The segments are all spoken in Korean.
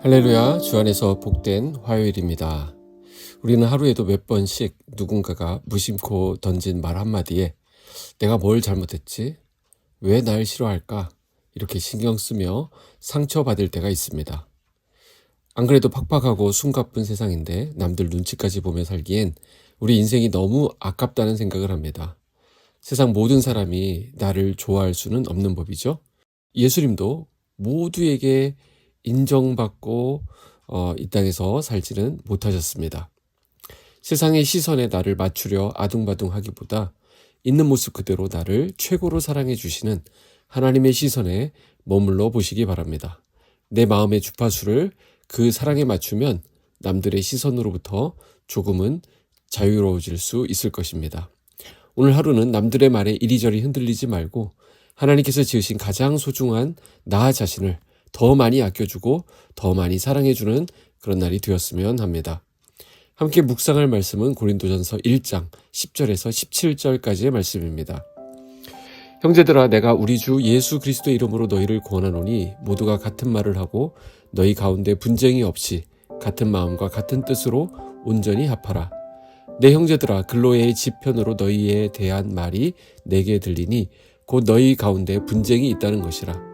할렐루야, 주 안에서 복된 화요일입니다. 우리는 하루에도 몇 번씩 누군가가 무심코 던진 말 한마디에 내가 뭘 잘못했지? 왜 날 싫어할까? 이렇게 신경 쓰며 상처받을 때가 있습니다. 안 그래도 팍팍하고 숨가쁜 세상인데 남들 눈치까지 보며 살기엔 우리 인생이 너무 아깝다는 생각을 합니다. 세상 모든 사람이 나를 좋아할 수는 없는 법이죠. 예수님도 모두에게 인정받고 이 땅에서 살지는 못하셨습니다. 세상의 시선에 나를 맞추려 아둥바둥하기보다 있는 모습 그대로 나를 최고로 사랑해 주시는 하나님의 시선에 머물러 보시기 바랍니다. 내 마음의 주파수를 그 사랑에 맞추면 남들의 시선으로부터 조금은 자유로워질 수 있을 것입니다. 오늘 하루는 남들의 말에 이리저리 흔들리지 말고 하나님께서 지으신 가장 소중한 나 자신을 더 많이 아껴주고 더 많이 사랑해주는 그런 날이 되었으면 합니다. 함께 묵상할 말씀은 고린도전서 1장 10절에서 17절까지의 말씀입니다. 형제들아, 내가 우리 주 예수 그리스도의 이름으로 너희를 권하노니 모두가 같은 말을 하고 너희 가운데 분쟁이 없이 같은 마음과 같은 뜻으로 온전히 합하라. 내 형제들아, 글로의 지편으로 너희에 대한 말이 내게 들리니 곧 너희 가운데 분쟁이 있다는 것이라.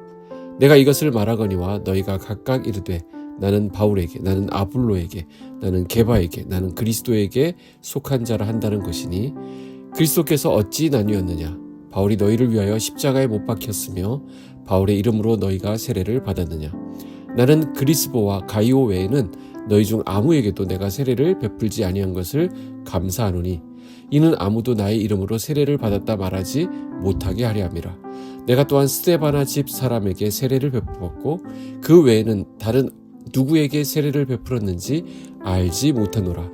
내가 이것을 말하거니와 너희가 각각 이르되 나는 바울에게, 나는 아볼로에게, 나는 게바에게, 나는 그리스도에게 속한 자라 한다는 것이니 그리스도께서 어찌 나뉘었느냐? 바울이 너희를 위하여 십자가에 못 박혔으며 바울의 이름으로 너희가 세례를 받았느냐? 나는 그리스보와 가이오 외에는 너희 중 아무에게도 내가 세례를 베풀지 아니한 것을 감사하노니 이는 아무도 나의 이름으로 세례를 받았다 말하지 못하게 하려 함이라. 내가 또한 스데바나 집 사람에게 세례를 베풀었고 그 외에는 다른 누구에게 세례를 베풀었는지 알지 못하노라.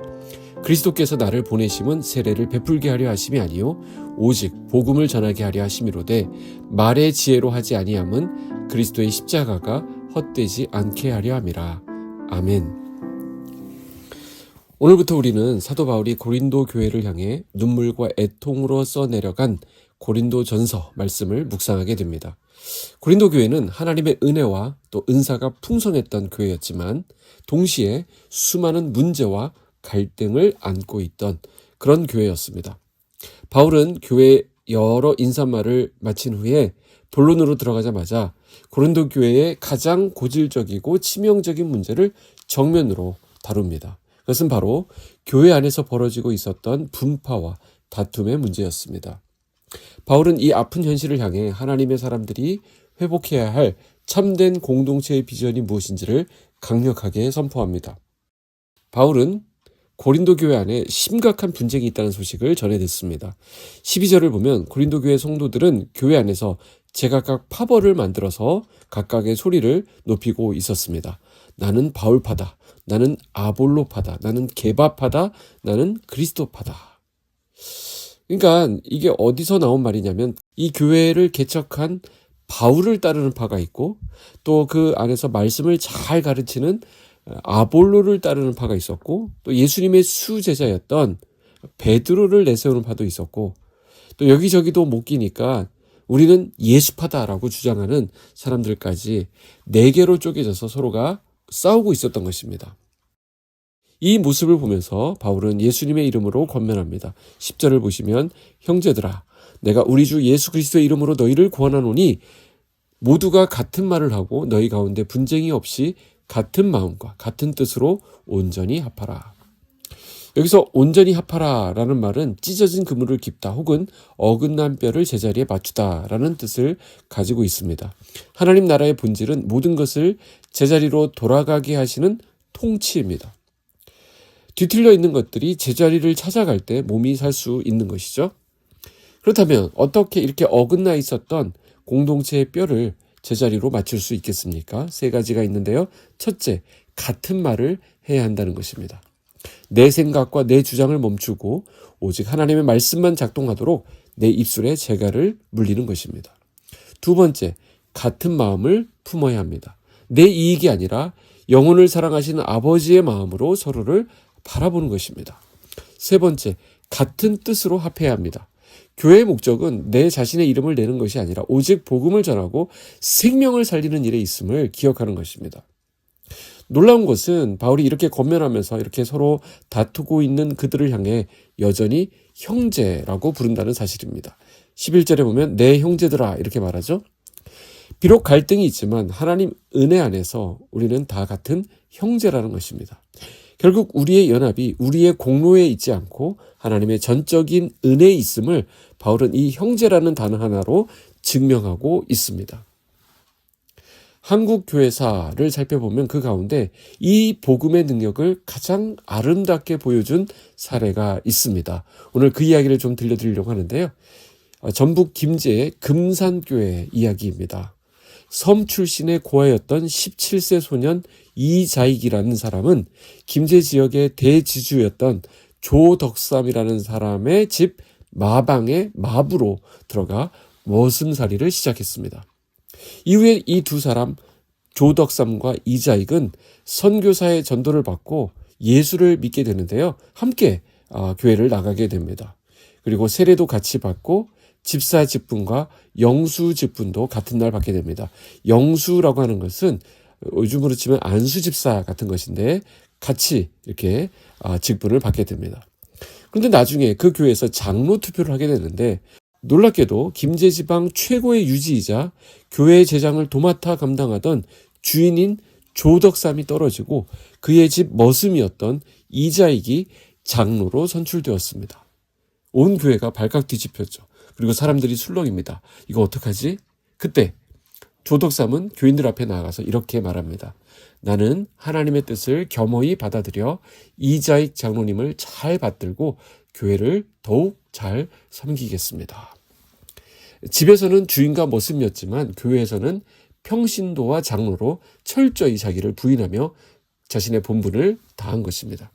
그리스도께서 나를 보내심은 세례를 베풀게 하려 하심이 아니요 오직 복음을 전하게 하려 하심이로되 말의 지혜로 하지 아니함은 그리스도의 십자가가 헛되지 않게 하려 함이라. 아멘. 오늘부터 우리는 사도 바울이 고린도 교회를 향해 눈물과 애통으로 써내려간 고린도전서 말씀을 묵상하게 됩니다. 고린도 교회는 하나님의 은혜와 또 은사가 풍성했던 교회였지만 동시에 수많은 문제와 갈등을 안고 있던 그런 교회였습니다. 바울은 교회 여러 인사말을 마친 후에 본론으로 들어가자마자 고린도 교회의 가장 고질적이고 치명적인 문제를 정면으로 다룹니다. 그것은 바로 교회 안에서 벌어지고 있었던 분파와 다툼의 문제였습니다. 바울은 이 아픈 현실을 향해 하나님의 사람들이 회복해야 할 참된 공동체의 비전이 무엇인지를 강력하게 선포합니다. 바울은 고린도 교회 안에 심각한 분쟁이 있다는 소식을 전해냈습니다. 12절을 보면 고린도 교회 성도들은 교회 안에서 제각각 파벌을 만들어서 각각의 소리를 높이고 있었습니다. 나는 바울파다, 나는 아볼로파다, 나는 게바파다, 나는 그리스도파다. 그러니까 이게 어디서 나온 말이냐면 이 교회를 개척한 바울을 따르는 파가 있고 또 그 안에서 말씀을 잘 가르치는 아볼로를 따르는 파가 있었고 또 예수님의 수제자였던 베드로를 내세우는 파도 있었고 또 여기저기도 못 끼니까 우리는 예수파다라고 주장하는 사람들까지 4개로 쪼개져서 서로가 싸우고 있었던 것입니다. 이 모습을 보면서 바울은 예수님의 이름으로 권면합니다. 10절을 보시면 형제들아, 내가 우리 주 예수 그리스도의 이름으로 너희를 권하노니 모두가 같은 말을 하고 너희 가운데 분쟁이 없이 같은 마음과 같은 뜻으로 온전히 합하라. 여기서 온전히 합하라 라는 말은 찢어진 그물을 깁다 혹은 어긋난 뼈를 제자리에 맞추다 라는 뜻을 가지고 있습니다. 하나님 나라의 본질은 모든 것을 제자리로 돌아가게 하시는 통치입니다. 뒤틀려 있는 것들이 제자리를 찾아갈 때 몸이 살 수 있는 것이죠. 그렇다면 어떻게 이렇게 어긋나 있었던 공동체의 뼈를 제자리로 맞출 수 있겠습니까? 3가지가 있는데요. 첫째, 같은 말을 해야 한다는 것입니다. 내 생각과 내 주장을 멈추고 오직 하나님의 말씀만 작동하도록 내 입술에 재갈을 물리는 것입니다. 두 번째, 같은 마음을 품어야 합니다. 내 이익이 아니라 영혼을 사랑하시는 아버지의 마음으로 서로를 바라보는 것입니다. 세 번째, 같은 뜻으로 합해야 합니다. 교회의 목적은 내 자신의 이름을 내는 것이 아니라 오직 복음을 전하고 생명을 살리는 일에 있음을 기억하는 것입니다. 놀라운 것은 바울이 이렇게 권면하면서 이렇게 서로 다투고 있는 그들을 향해 여전히 형제라고 부른다는 사실입니다. 11절에 보면 내 형제들아 이렇게 말하죠. 비록 갈등이 있지만 하나님 은혜 안에서 우리는 다 같은 형제라는 것입니다. 결국 우리의 연합이 우리의 공로에 있지 않고 하나님의 전적인 은혜에 있음을 바울은 이 형제라는 단어 하나로 증명하고 있습니다. 한국 교회사를 살펴보면 그 가운데 이 복음의 능력을 가장 아름답게 보여준 사례가 있습니다. 오늘 그 이야기를 좀 들려드리려고 하는데요. 전북 김제의 금산교회 이야기입니다. 섬 출신의 고아였던 17세 소년 이자익이라는 사람은 김제 지역의 대지주였던 조덕삼이라는 사람의 집 마방의 마부로 들어가 머슴살이를 시작했습니다. 이후에 이 두 사람 조덕삼과 이자익은 선교사의 전도를 받고 예수를 믿게 되는데요. 함께 교회를 나가게 됩니다. 그리고 세례도 같이 받고 집사 직분과 영수 직분도 같은 날 받게 됩니다. 영수라고 하는 것은 요즘으로 치면 안수 집사 같은 것인데 같이 이렇게 직분을 받게 됩니다. 그런데 나중에 그 교회에서 장로 투표를 하게 되는데 놀랍게도 김제지방 최고의 유지이자 교회 재장을 도맡아 감당하던 주인인 조덕삼이 떨어지고 그의 집 머슴이었던 이자익이 장로로 선출되었습니다. 온 교회가 발칵 뒤집혔죠. 그리고 사람들이 술렁입니다. 이거 어떡하지? 그때 조덕삼은 교인들 앞에 나가서 이렇게 말합니다. 나는 하나님의 뜻을 겸허히 받아들여 이자익 장로님을 잘 받들고 교회를 더욱 잘 섬기겠습니다. 집에서는 주인과 머슴이었지만 교회에서는 평신도와 장로로 철저히 자기를 부인하며 자신의 본분을 다한 것입니다.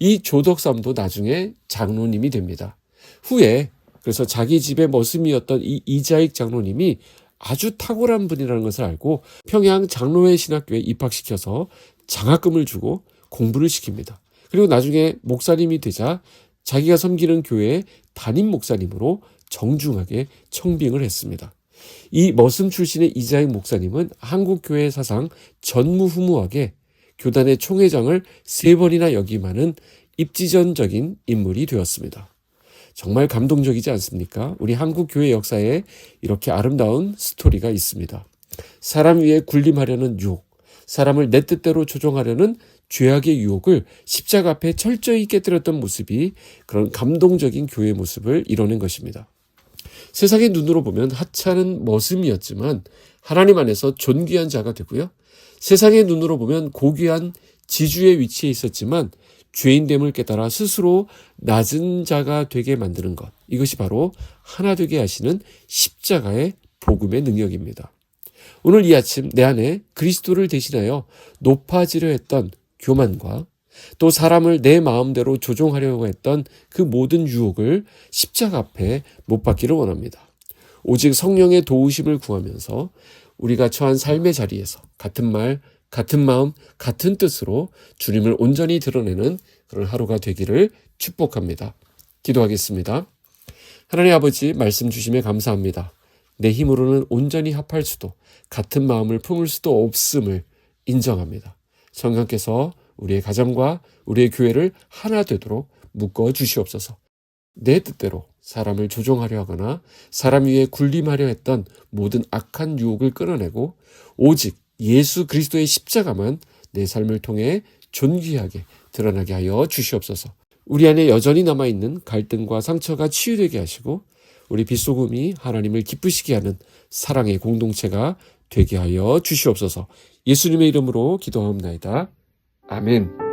이 조덕삼도 나중에 장로님이 됩니다. 후에 그래서 자기 집의 머슴이었던 이 이자익 장로님이 아주 탁월한 분이라는 것을 알고 평양 장로회 신학교에 입학시켜서 장학금을 주고 공부를 시킵니다. 그리고 나중에 목사님이 되자 자기가 섬기는 교회의 담임 목사님으로 정중하게 청빙을 했습니다. 이 머슴 출신의 이자익 목사님은 한국교회 사상 전무후무하게 교단의 총회장을 3번이나 역임하는 입지전적인 인물이 되었습니다. 정말 감동적이지 않습니까? 우리 한국교회 역사에 이렇게 아름다운 스토리가 있습니다. 사람 위에 군림하려는 유혹, 사람을 내 뜻대로 조종하려는 죄악의 유혹을 십자가 앞에 철저히 깨뜨렸던 모습이 그런 감동적인 교회의 모습을 이뤄낸 것입니다. 세상의 눈으로 보면 하찮은 머슴이었지만 하나님 안에서 존귀한 자가 되고요. 세상의 눈으로 보면 고귀한 지주의 위치에 있었지만 죄인됨을 깨달아 스스로 낮은 자가 되게 만드는 것. 이것이 바로 하나 되게 하시는 십자가의 복음의 능력입니다. 오늘 이 아침 내 안에 그리스도를 대신하여 높아지려 했던 교만과 또 사람을 내 마음대로 조종하려고 했던 그 모든 유혹을 십자가 앞에 못 박기를 원합니다. 오직 성령의 도우심을 구하면서 우리가 처한 삶의 자리에서 같은 말, 같은 마음, 같은 뜻으로 주님을 온전히 드러내는 그런 하루가 되기를 축복합니다. 기도하겠습니다. 하나님 아버지 말씀 주심에 감사합니다. 내 힘으로는 온전히 합할 수도 같은 마음을 품을 수도 없음을 인정합니다. 성령께서 우리의 가정과 우리의 교회를 하나 되도록 묶어 주시옵소서. 내 뜻대로 사람을 조종하려 하거나 사람 위에 군림하려 했던 모든 악한 유혹을 끊어내고 오직 예수 그리스도의 십자가만 내 삶을 통해 존귀하게 드러나게 하여 주시옵소서. 우리 안에 여전히 남아있는 갈등과 상처가 치유되게 하시고 우리 빗소금이 하나님을 기쁘시게 하는 사랑의 공동체가 되게 하여 주시옵소서. 예수님의 이름으로 기도하옵나이다. 아멘.